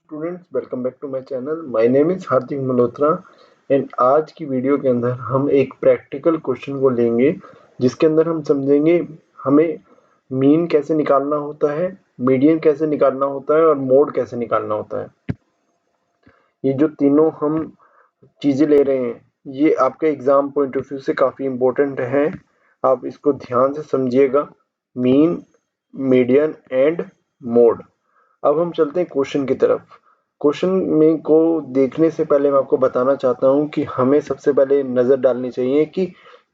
Students, welcome back to my channel. My name is Hardik Malhotra and आज की video के अंदर हम एक प्रैक्टिकल क्वेश्चन को लेंगे जिसके अंदर हम समझेंगे हमें मीन कैसे निकालना होता है, मीडियन कैसे निकालना होता है और मोड कैसे निकालना होता है। ये जो तीनों हम चीज़ें ले रहे हैं ये आपके एग्जाम पॉइंट ऑफ व्यू से काफ़ी इम्पोर्टेंट है। आप इसको ध्यान से समझिएगा, मीन, मीडियन एंड मोड। अब हम चलते हैं क्वेश्चन की तरफ। क्वेश्चन में को देखने से पहले मैं आपको बताना चाहता हूं कि हमें सबसे पहले नज़र डालनी चाहिए कि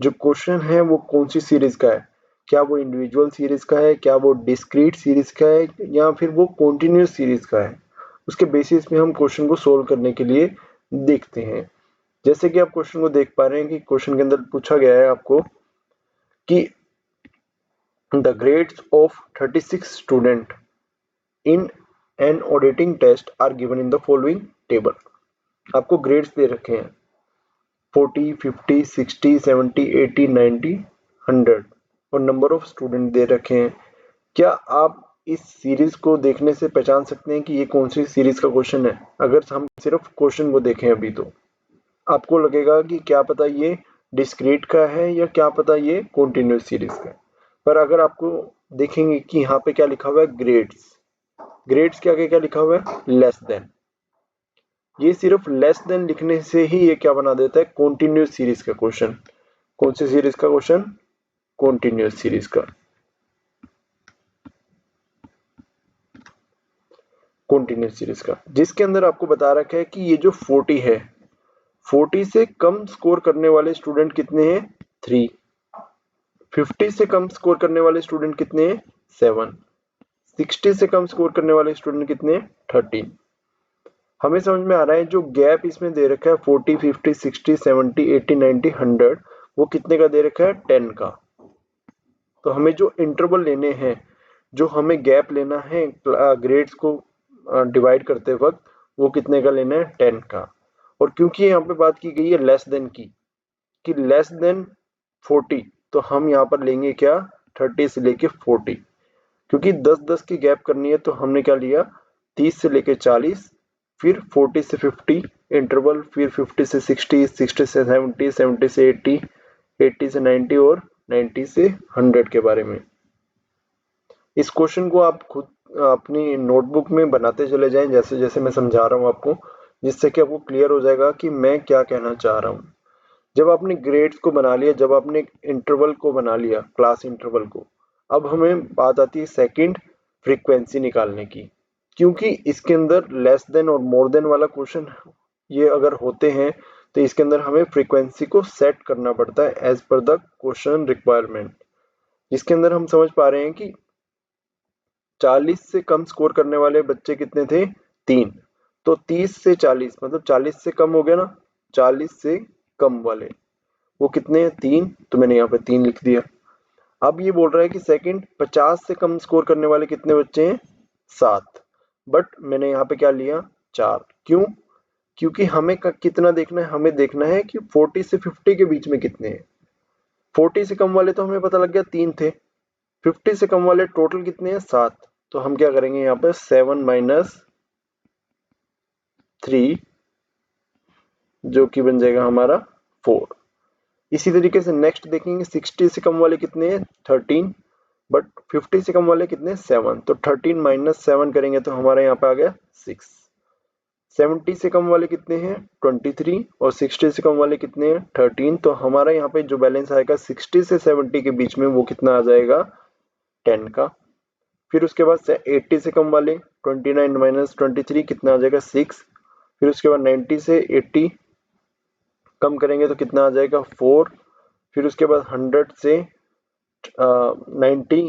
जो क्वेश्चन है वो कौन सी सीरीज का है। क्या वो इंडिविजुअल सीरीज का है, क्या वो डिस्क्रीट सीरीज का है या फिर वो कॉन्टिन्यूस सीरीज का है। उसके बेसिस पे हम क्वेश्चन को सोल्व करने के लिए देखते हैं। जैसे कि आप क्वेश्चन को देख पा रहे हैं कि क्वेश्चन के अंदर पूछा गया है आपको कि the grades of 36 student in an auditing test are given in the following table. आपको ग्रेड्स दे रखे हैं 40, 50, 60, 70, 80, 90, 100 और नंबर ऑफ स्टूडेंट दे रखे हैं। क्या आप इस सीरीज को देखने से पहचान सकते हैं कि ये कौन सी सीरीज का क्वेश्चन है? अगर हम सिर्फ क्वेश्चन को देखें अभी तो आपको लगेगा कि क्या पता ये डिस्क्रीट का है या क्या पता ये कॉन्टिन्यूस सीरीज का है। पर अगर आपको देखेंगे कि यहाँ पे क्या लिखा हुआ है, ग्रेड्स के आगे क्या लिखा हुआ है, लेस देन। ये सिर्फ लेस देन लिखने से ही ये क्या बना देता है, कॉन्टिन्यूस सीरीज का क्वेश्चन। कौन सी सीरीज का क्वेश्चन? कॉन्टिन्यूस सीरीज का। कॉन्टिन्यूस सीरीज का जिसके अंदर आपको बता रखा है कि ये जो 40 है, 40 से कम स्कोर करने वाले स्टूडेंट कितने हैं? 3। 50 से कम स्कोर करने वाले स्टूडेंट कितने हैं? 7। 60 से कम स्कोर करने वाले स्टूडेंट कितने हैं? 13। हमें समझ में आ रहा है जो गैप इसमें दे रखा है 40, 50, 60, 70, 80, 90, 100 वो कितने का दे रखा है? 10 का। तो हमें जो इंटरवल लेने हैं, जो हमें गैप लेना है ग्रेड्स को डिवाइड करते वक्त, वो कितने का लेना है? 10 का। और क्योंकि यहाँ पे बात की गई है लेस देन की, कि लेस देन 40, तो हम यहाँ पर लेंगे क्या? 30 से लेके 40। क्योंकि 10-10 की गैप करनी है तो हमने क्या लिया? 30 से लेके 40, फिर 40 से 50 इंटरवल, फिर 50 से 60, 60 से 70, 70 से 80, 80 से 90 और 90 से 100 के बारे में। इस क्वेश्चन को आप खुद अपनी नोटबुक में बनाते चले जाएं जैसे जैसे मैं समझा रहा हूँ आपको, जिससे कि आपको क्लियर हो जाएगा कि मैं क्या कहना चाह रहा हूँ। जब आपने ग्रेड्स को बना लिया, जब आपने इंटरवल को बना लिया, क्लास इंटरवल को, अब हमें बात आती है सेकंड फ्रीक्वेंसी निकालने की। क्योंकि इसके अंदर लेस देन और मोर देन वाला क्वेश्चन ये अगर होते हैं तो इसके अंदर हमें फ्रीक्वेंसी को सेट करना पड़ता है as per the question requirement. इसके अंदर हम समझ पा रहे हैं कि 40 से कम स्कोर करने वाले बच्चे कितने थे? 3। तो 30 से 40 मतलब 40 से कम हो गया ना, 40 से कम वाले वो कितने हैं? 3। तो मैंने यहाँ पे 3 लिख दिया। अब ये बोल रहा है कि सेकंड 50 से कम स्कोर करने वाले कितने बच्चे हैं? 7। बट मैंने यहाँ पे क्या लिया? 4। क्यों? क्योंकि हमें कितना देखना है? हमें देखना है कि 40 से 50 के बीच में कितने हैं। 40 से कम वाले तो हमें पता लग गया 3 थे। 50 से कम वाले टोटल कितने हैं? 7। तो हम क्या करेंगे यहाँ पे? 7 माइनस 3 जो कि बन जाएगा हमारा 4। इसी तरीके से नेक्स्ट देखेंगे 60 से कम वाले कितने हैं? 13। बट 50 से कम वाले कितने? 7। तो 13 माइनस 7 करेंगे तो हमारा यहाँ पे आ गया 6। 70 से कम वाले कितने हैं? 23। और 60 से कम वाले कितने हैं? 13। तो हमारा यहाँ पे जो बैलेंस आएगा 60 से 70 के बीच में वो कितना आ जाएगा? 10 का। फिर उसके बाद 80 से कम वाले 29 माइनस 23 कितना आ जाएगा? 6। फिर उसके बाद 90 से 80 कम करेंगे तो कितना आ जाएगा? 4। फिर उसके बाद 100 से 90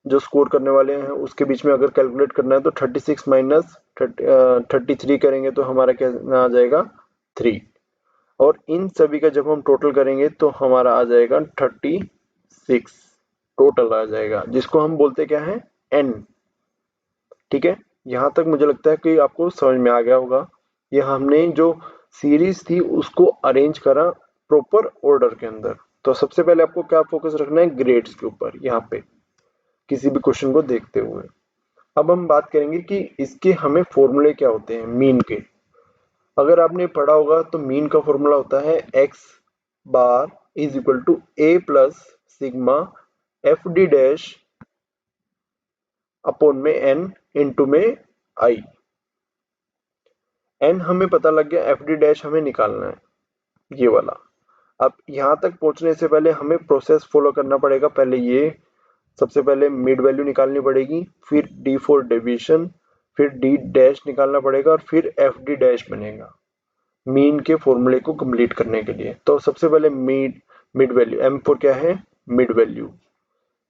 जो स्कोर करने वाले हैं उसके बीच में अगर कैलकुलेट करना है तो 36 माइनस 33 करेंगे तो हमारा कितना आ जाएगा? 3। और इन सभी का जब हम टोटल करेंगे तो हमारा आ जाएगा 36 टोटल आ जाएगा, जिसको हम बोलते क्या है? n। ठीक है, यहाँ तक मुझे लगता है कि आपको समझ में आ गया होगा। ये हमने जो सीरीज थी उसको अरेंज करा प्रॉपर ऑर्डर के अंदर। तो सबसे पहले आपको क्या फोकस रखना है? ग्रेड्स के ऊपर, यहाँ पे किसी भी क्वेश्चन को देखते हुए। अब हम बात करेंगे कि इसके हमें फॉर्मूले क्या होते हैं मीन के। अगर आपने पढ़ा होगा तो मीन का फॉर्मूला होता है X bar is equal to A plus sigma F D dash upon में एन इंटू में आई। एन हमें पता लग गया, एफ डी डैश हमें निकालना है ये वाला। अब यहाँ तक पहुंचने से पहले हमें प्रोसेस फॉलो करना पड़ेगा। पहले ये सबसे पहले मिड वैल्यू निकालनी पड़ेगी, फिर डी फॉर डेविएशन, फिर डी डैश निकालना पड़ेगा और फिर एफ डी डैश बनेगा मीन के फॉर्मूले को कंप्लीट करने के लिए। तो सबसे पहले मिड वैल्यू, एम फॉर क्या है मिड वैल्यू।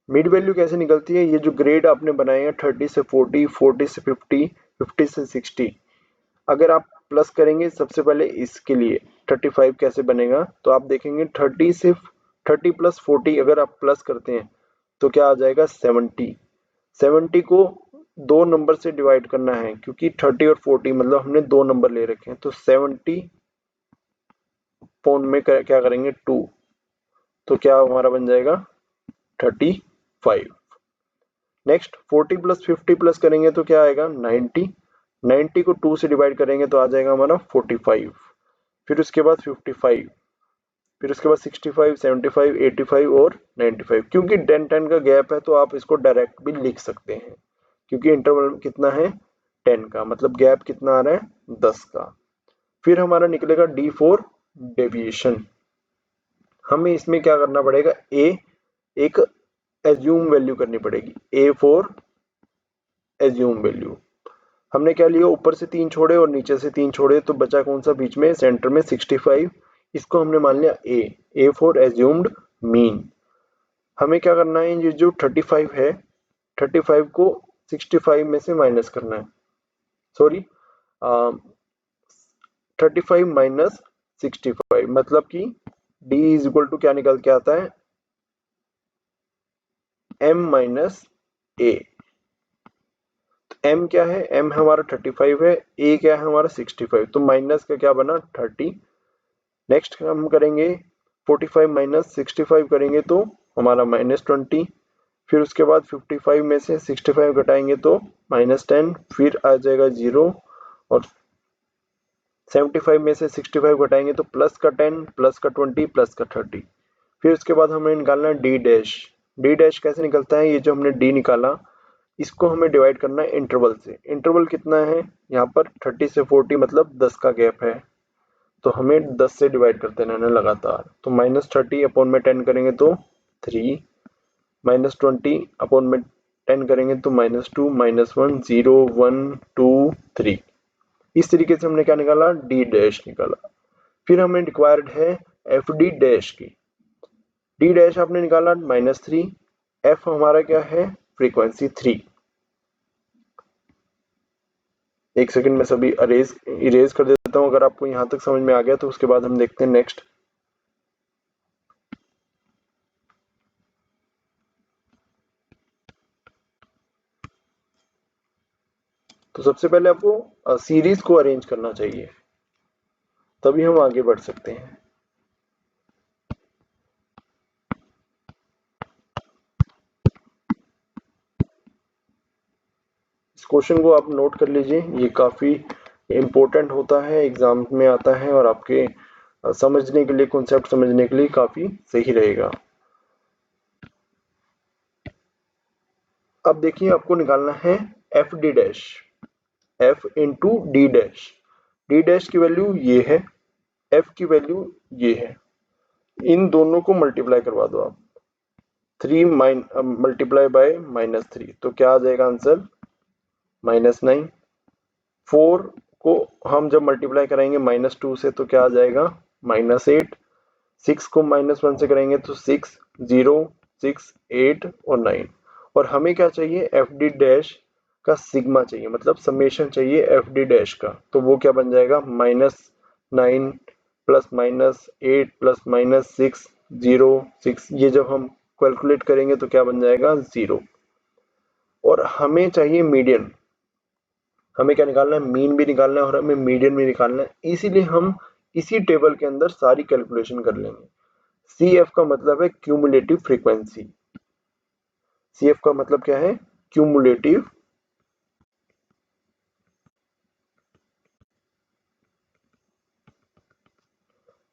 मिड वैल्यू कैसे निकलती है, ये जो ग्रेड आपने बनाए हैं 30 से 40, 40 से 50, 50 से 60, अगर आप प्लस करेंगे सबसे पहले इसके लिए 35 कैसे बनेगा, तो आप देखेंगे 30 प्लस 40 अगर आप प्लस करते हैं तो क्या आ जाएगा 70। 70 को दो नंबर से डिवाइड करना है क्योंकि 30 और 40 मतलब हमने दो नंबर ले रखे हैं, तो 70 पौन में क्या करेंगे 2, तो क्या हमारा बन जाएगा 35। नेक्स्ट 40 प्लस 50 प्लस करेंगे तो क्या आएगा 90। 90 को 2 से डिवाइड करेंगे तो आ जाएगा हमारा 45। फिर उसके बाद 55, फिर उसके बाद 65, 75, 85 और 95। क्योंकि 10 का गैप है तो आप इसको डायरेक्ट भी लिख सकते हैं क्योंकि इंटरवल कितना है 10 का, मतलब गैप कितना आ रहा है 10 का। फिर हमारा निकलेगा डी फॉर डेविएशन। हमें इसमें क्या करना पड़ेगा, ए एक एज्यूम वैल्यू करनी पड़ेगी, ए फॉर एज्यूम वैल्यू। हमने क्या लिया, ऊपर से 3 छोड़े और नीचे से 3 छोड़े, तो बचा कौन सा बीच में सेंटर में 65, इसको हमने मान लिया ए फॉर एज्यूम्ड मीन। हमें क्या करना है, ये जो 35 है 35 को 65 में से माइनस करना है, सॉरी 35 माइनस 65 मतलब कि d इज इक्वल टू क्या निकल के आता है m माइनस ए। m क्या है, m हमारा 35 है, a क्या है हमारा 65, तो माइनस का क्या बना 30। नेक्स्ट हम करेंगे 45 माइनस 65 करेंगे तो हमारा -20। फिर उसके बाद 55 में से 65 घटाएंगे तो -10, फिर आ जाएगा 0 और 75 में से 65 घटाएंगे तो प्लस का 10, प्लस का 20, प्लस का 30। फिर उसके बाद हमें निकालना है डी डैश। डी डैश कैसे निकलता है, ये जो हमने डी निकाला इसको हमें डिवाइड करना है इंटरवल से। इंटरवल कितना है यहाँ पर 30 से 40 मतलब 10 का गैप है, तो हमें 10 से डिवाइड करते रहना लगातार। तो -30 अपॉन में 10 करेंगे तो 3, -20 अपॉन में 10 करेंगे तो -2, -1, 0, 1, 2, 3। इस तरीके से हमने क्या निकाला, डी डैश निकाला। फिर हमें रिक्वायर्ड है एफ डी डैश की। डी डैश आपने निकाला -3, एफ हमारा क्या है फ्रीक्वेंसी 3। एक सेकंड में सभी इरेज कर देता हूं, अगर आपको यहां तक समझ में आ गया तो उसके बाद हम देखते हैं नेक्स्ट। तो सबसे पहले आपको सीरीज को अरेंज करना चाहिए, तभी हम आगे बढ़ सकते हैं। इस क्वेश्चन को आप नोट कर लीजिए, ये काफी इंपॉर्टेंट होता है, एग्जाम में आता है और आपके समझने के लिए, कॉन्सेप्ट समझने के लिए काफी सही रहेगा। अब देखिए आपको निकालना है F D dash, F into D dash. D dash की वैल्यू ये है, एफ की वैल्यू ये है, इन दोनों को मल्टीप्लाई करवा दो आप, 3 मल्टीप्लाई बाय -3, तो क्या आ जाएगा आंसर -9। 4 को हम जब मल्टीप्लाई करेंगे -2 से तो क्या आ जाएगा -8। 6 को -1 से करेंगे तो 6, 0, 6, 8 और 9। और हमें क्या चाहिए, एफ डी डैश का सिग्मा चाहिए, मतलब समेशन चाहिए एफ डी डैश का, तो वो क्या बन जाएगा -9 प्लस -8 प्लस -6, 0, 6, ये जब हम कैलकुलेट करेंगे तो क्या बन जाएगा 0। और हमें चाहिए मीडियन, हमें क्या निकालना है, मीन भी निकालना है और हमें मीडियन भी निकालना है, इसीलिए हम इसी टेबल के अंदर सारी कैलकुलेशन कर लेंगे। CF का मतलब है क्यूमुलेटिव फ्रीक्वेंसी, CF का मतलब क्या है क्यूमुलेटिव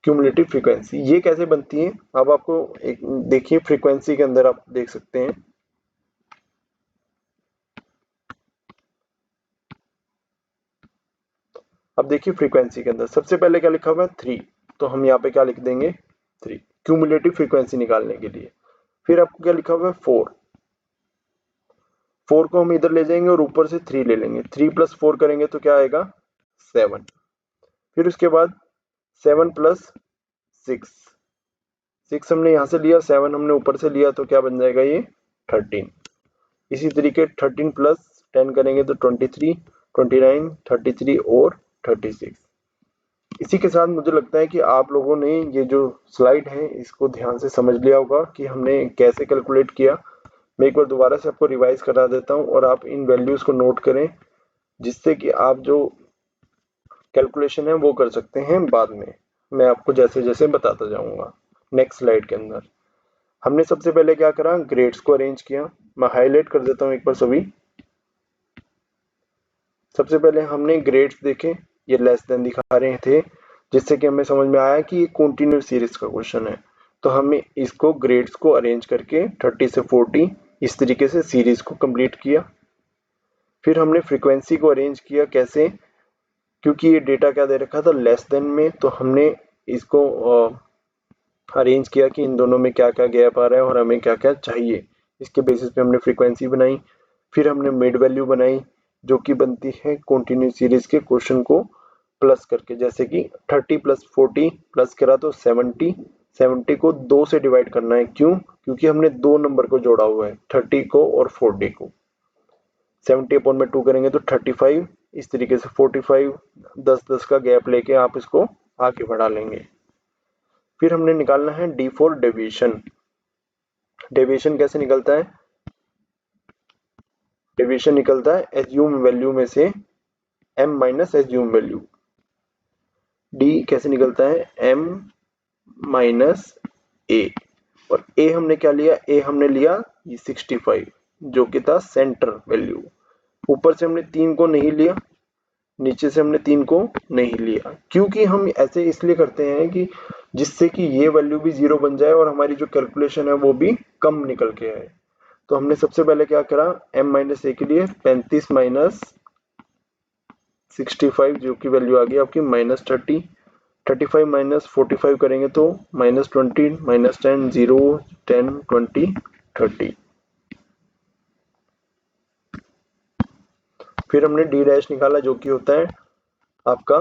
क्यूमुलेटिव फ्रीक्वेंसी ये कैसे बनती है, अब आपको एक देखिए फ्रीक्वेंसी के अंदर आप देख सकते हैं, अब देखिए फ्रीक्वेंसी के अंदर सबसे पहले क्या लिखा हुआ है 3, तो हम यहाँ पे क्या लिख देंगे 3 क्यूमुलेटिव फ्रीक्वेंसी निकालने के लिए। फिर आपको क्या लिखा हुआ है 4 को हम इधर ले जाएंगे और ऊपर से 3 ले लेंगे, 3 + 4 करेंगे तो क्या आएगा 7। फिर उसके बाद 7 + 6 हमने यहाँ से लिया, 7 हमने ऊपर से लिया, तो क्या बन जाएगा ये 13। इसी तरीके 13 + 10 करेंगे तो 23, 29, 33 और 36। इसी के साथ मुझे लगता है कि आप लोगों ने ये जो स्लाइड है इसको ध्यान से समझ लिया होगा कि हमने कैसे कैलकुलेट किया। मैं एक बार दोबारा से आपको रिवाइज करा देता हूँ और आप इन वैल्यूज को नोट करें, जिससे कि आप जो कैलकुलेशन है वो कर सकते हैं बाद में, मैं आपको जैसे जैसे बताता जाऊंगा। नेक्स्ट स्लाइड के अंदर हमने सबसे पहले क्या करा, ग्रेड्स को अरेंज किया। मैं हाईलाइट कर देता हूँ एक बार सभी। सबसे पहले हमने ग्रेड्स देखे, ये लेस देन दिखा रहे थे, जिससे कि हमें समझ में आया कि ये कंटिन्यूस सीरीज का क्वेश्चन है। तो हमें इसको ग्रेड्स को अरेंज करके 30 से 40 इस तरीके से सीरीज को कंप्लीट किया। फिर हमने फ्रीक्वेंसी को अरेंज किया, कैसे, क्योंकि ये डेटा क्या दे रखा था लेस देन में, तो हमने इसको अरेंज किया कि इन दोनों में क्या क्या गैप आ रहा है और हमें क्या क्या चाहिए। इसके बेसिस पे हमने फ्रीक्वेंसी बनाई। फिर हमने मिड वैल्यू बनाई जो कि बनती है कंटिन्यूस सीरीज के क्वेश्चन को प्लस करके, जैसे कि 30 + 40 प्लस करा तो 70 को 2 से डिवाइड करना है। क्यों? क्योंकि हमने दो नंबर को जोड़ा हुआ है, 30 को और 40 को। 70/2 करेंगे तो 35, इस तरीके से 45, 10-10 का गैप लेके आप इसको आगे बढ़ा लेंगे। फिर हमने निकालना है डी फॉर डेविएशन। डेविएशन कैसे निकलता है, डेविएशन निकलता है एज्यूम वैल्यू में से m - एज्यूम वैल्यू। डी कैसे निकलता है m - a, और a हमने क्या लिया, a हमने लिया 65 जो कि था सेंटर वैल्यू। ऊपर से हमने 3 को नहीं लिया, नीचे से हमने 3 को नहीं लिया, क्योंकि हम ऐसे इसलिए करते हैं कि जिससे कि ये वैल्यू भी 0 बन जाए और हमारी जो कैलकुलेशन है वो भी कम निकल के आए। तो हमने सबसे पहले क्या करा, m - a के लिए 35 - 65 जो की वैल्यू आ गई आपकी -30, 35 - 45 करेंगे तो -20, -10, 0, 10, 20, 30। फिर हमने d डैश निकाला जो कि होता है आपका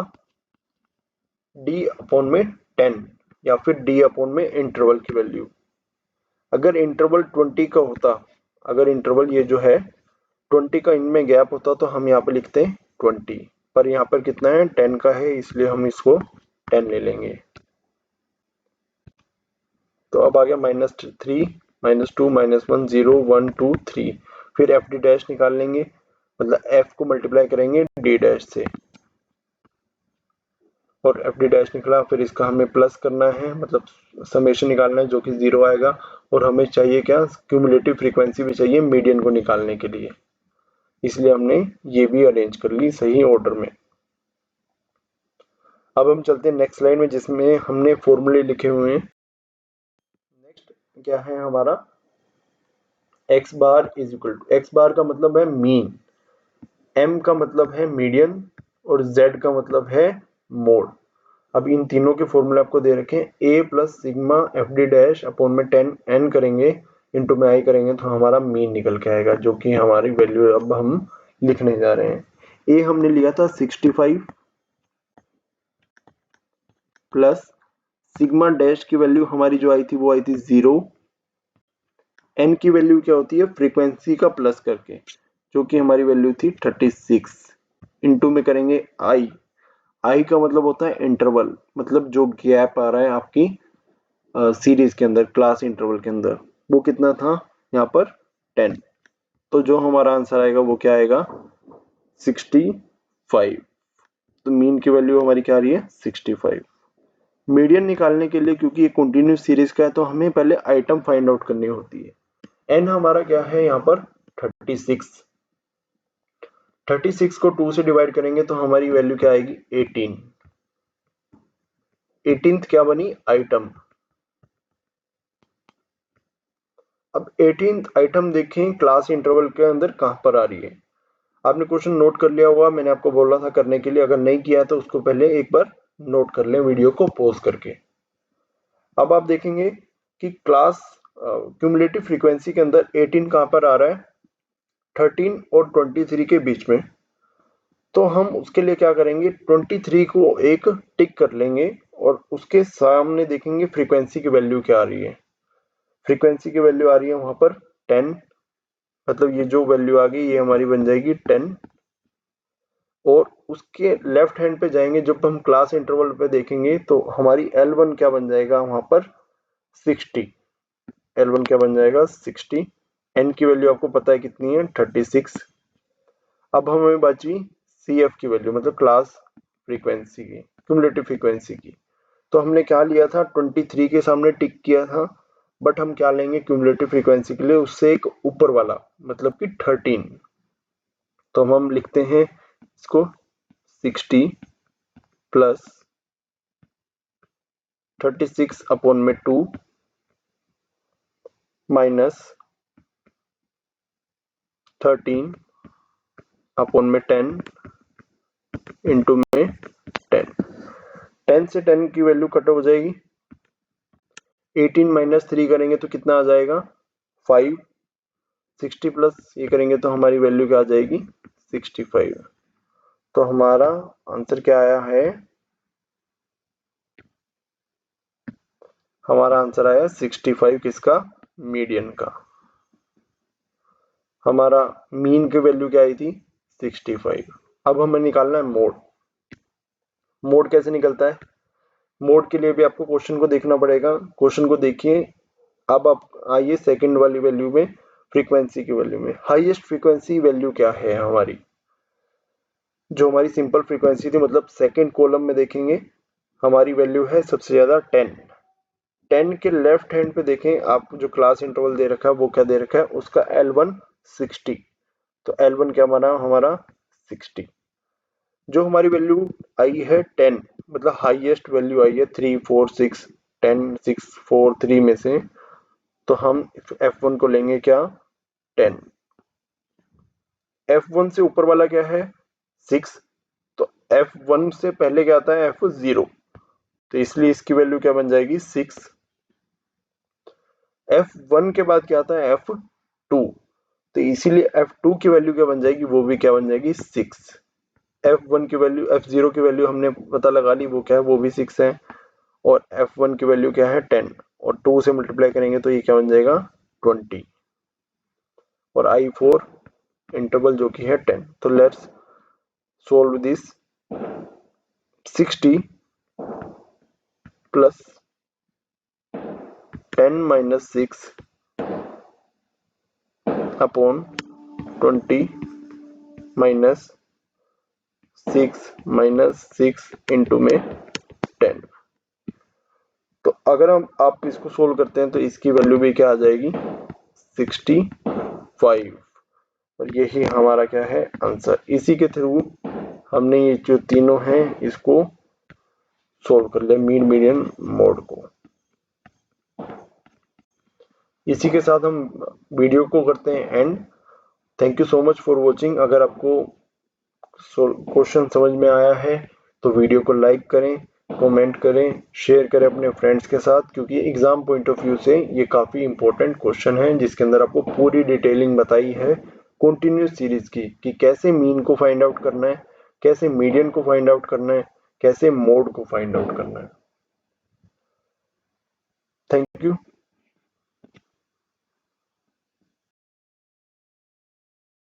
d/10 या फिर d/में इंटरवल की वैल्यू। अगर इंटरवल 20 का होता, अगर इंटरवल ये जो है 20 का इनमें गैप होता तो हम यहाँ पे लिखते हैं 20, पर यहाँ पर कितना है 10 का है, इसलिए हम इसको 10 ले लेंगे। तो अब आ गया -3, -2, -1, 0, 1, 2, 3। फिर एफ डी डैश निकाल लेंगे, मतलब एफ को मल्टीप्लाई करेंगे डी डैश से, और एफ डी डैश निकला। फिर इसका हमें प्लस करना है, मतलब समेशन निकालना है जो कि 0 आएगा। और हमें चाहिए क्या, क्यूमुलेटिव फ्रीक्वेंसी भी चाहिए मीडियन को निकालने के लिए, इसलिए हमने ये भी अरेंज कर ली सही ऑर्डर में। अब हम चलते हैं नेक्स्ट स्लाइड में, जिसमें हमने फॉर्मूले लिखे हुए हैं। नेक्स्ट क्या है हमारा, x bar is equal to, x bar का मतलब है मीन, m का मतलब है मीडियन और z का मतलब है मोड। अब इन तीनों के फॉर्मूले आपको दे रखे हैं, a + sigma F D dash upon में 10 n करेंगे इंटू में i करेंगे तो हमारा मीन निकल के आएगा, जो कि हमारी वैल्यू अब हम लिखने जा रहे हैं। a हमने लिया था 65 प्लस सिग्मा डैश की वैल्यू हमारी जो आई थी वो आई थी 0। n की वैल्यू क्या होती है, फ्रीक्वेंसी का प्लस करके, जो कि हमारी वैल्यू थी 36। इंटू में करेंगे i का मतलब होता है इंटरवल, मतलब जो गैप आ रहा है आपकी सीरीज के अंदर, क्लास इंटरवल के अंदर, वो कितना था यहाँ पर 10। तो जो हमारा आंसर आएगा वो क्या आएगा 65। तो मीन की वैल्यू हमारी क्या आ रही है 65। मीडियन निकालने के लिए, क्योंकि ये कंटिन्यूस सीरीज का है, तो हमें पहले आइटम फाइंड आउट करनी होती है। n हमारा क्या है यहाँ पर 36। 36 को 2 से डिवाइड करेंगे तो हमारी वैल्यू क्या आएगी 18। 18th क्या बनी, आइटम। अब 18th आइटम देखें क्लास इंटरवल के अंदर कहां पर आ रही है। आपने क्वेश्चन नोट कर लिया होगा, मैंने आपको बोला था करने के लिए, अगर नहीं किया तो उसको पहले एक बार नोट कर लें वीडियो को पॉज करके। अब आप देखेंगे कि क्लास क्यूमुलेटिव फ्रीक्वेंसी के अंदर 18 कहां पर आ रहा है, 13 और 23 के बीच में। तो हम उसके लिए क्या करेंगे, 23 को एक टिक कर लेंगे और उसके सामने देखेंगे फ्रीक्वेंसी की वैल्यू क्या आ रही है। फ्रीक्वेंसी की वैल्यू आ रही है वहां पर 10, मतलब ये जो वैल्यू आ गई ये हमारी बन जाएगी 10। और उसके लेफ्ट हैंड पे जाएंगे, जब हम क्लास इंटरवल पे देखेंगे तो हमारी L1 क्या बन जाएगा वहां पर 60। L1 क्या बन जाएगा 60। n की वैल्यू आपको पता है कितनी है 36। अब हमें बची CF की वैल्यू, मतलब क्लास फ्रीक्वेंसी की, क्यूमुलेटिव फ्रीक्वेंसी की। तो हमने क्या लिया था, 23 के सामने टिक किया था, बट हम क्या लेंगे क्यूमुलेटिव फ्रीक्वेंसी के लिए उससे एक ऊपर वाला, मतलब कि 13। तो हम लिखते हैं इसको 60 प्लस 36 अपॉन में 2 माइनस 13 अपॉन में 10 इंटू में 10। 10 से 10 की वैल्यू कट हो जाएगी, 18 माइनस 3 करेंगे तो कितना आ जाएगा 5। 60 प्लस ये करेंगे तो हमारी वैल्यू क्या आ जाएगी 65। तो हमारा आंसर क्या आया है, हमारा आंसर आया 65 किसका, मीडियन का। हमारा मीन की वैल्यू क्या आई थी 65। अब हमें निकालना है मोड। मोड कैसे निकलता है, मोड के लिए भी आपको क्वेश्चन को देखना पड़ेगा। क्वेश्चन को देखिए। अब आप आइए सेकंड वाली वैल्यू में, फ्रीक्वेंसी की वैल्यू में। हाईएस्ट फ्रीक्वेंसी वैल्यू क्या है हमारी, जो हमारी सिंपल फ्रीक्वेंसी थी, मतलब सेकंड कॉलम में देखेंगे हमारी वैल्यू है सबसे ज्यादा 10। 10 के लेफ्ट हैंड पे देखें आप, जो क्लास इंटरवल दे रखा है वो क्या दे रखा है, उसका L1 60। तो L1 क्या बना हमारा 60। जो हमारी वैल्यू आई है 10, मतलब हाईएस्ट वैल्यू आई है 3 4 6 10 6 4 3 में से, तो हम F1 को लेंगे क्या 10। F1 से ऊपर वाला क्या है 6, तो F1 से पहले क्या आता है F0, तो इसलिए इसकी वैल्यू क्या बन जाएगी 6। F1 के बाद क्या आता है F2, तो इसीलिए F2 की वैल्यू क्या बन जाएगी, वो भी क्या बन जाएगी 6। F1 की वैल्यू, F0 की वैल्यू हमने पता लगा ली, वो क्या है वो भी 6 है। और F1 की वैल्यू क्या है 10, और 2 से मल्टीप्लाई करेंगे तो ये क्या बन जाएगा 20। और I4 इंटरवल जो कि है 10। तो let's solve this. 60 plus 10 minus 6 upon 20 minus 6 into में 10। तो अगर आप इसको सोल्व करते हैं तो इसकी वैल्यू भी क्या आ जाएगी 65। और यही हमारा क्या है आंसर। इसी के थ्रू हमने ये जो तीनों हैं इसको सोल्व कर लिया, मीन मीडियन मोड को। इसी के साथ हम वीडियो को करते हैं and. Thank you so much for watching. अगर आपको क्वेश्चन समझ में आया है तो वीडियो को लाइक करें, कमेंट करें, शेयर करें अपने फ्रेंड्स के साथ, क्योंकि एग्जाम पॉइंट ऑफ व्यू से ये काफ़ी इंपॉर्टेंट क्वेश्चन है जिसके अंदर आपको पूरी डिटेलिंग बताई है कंटिन्यूस सीरीज की, कि कैसे मीन को फाइंड आउट करना है, कैसे मीडियन को फाइंड आउट करना है, कैसे मोड को फाइंड आउट करना है।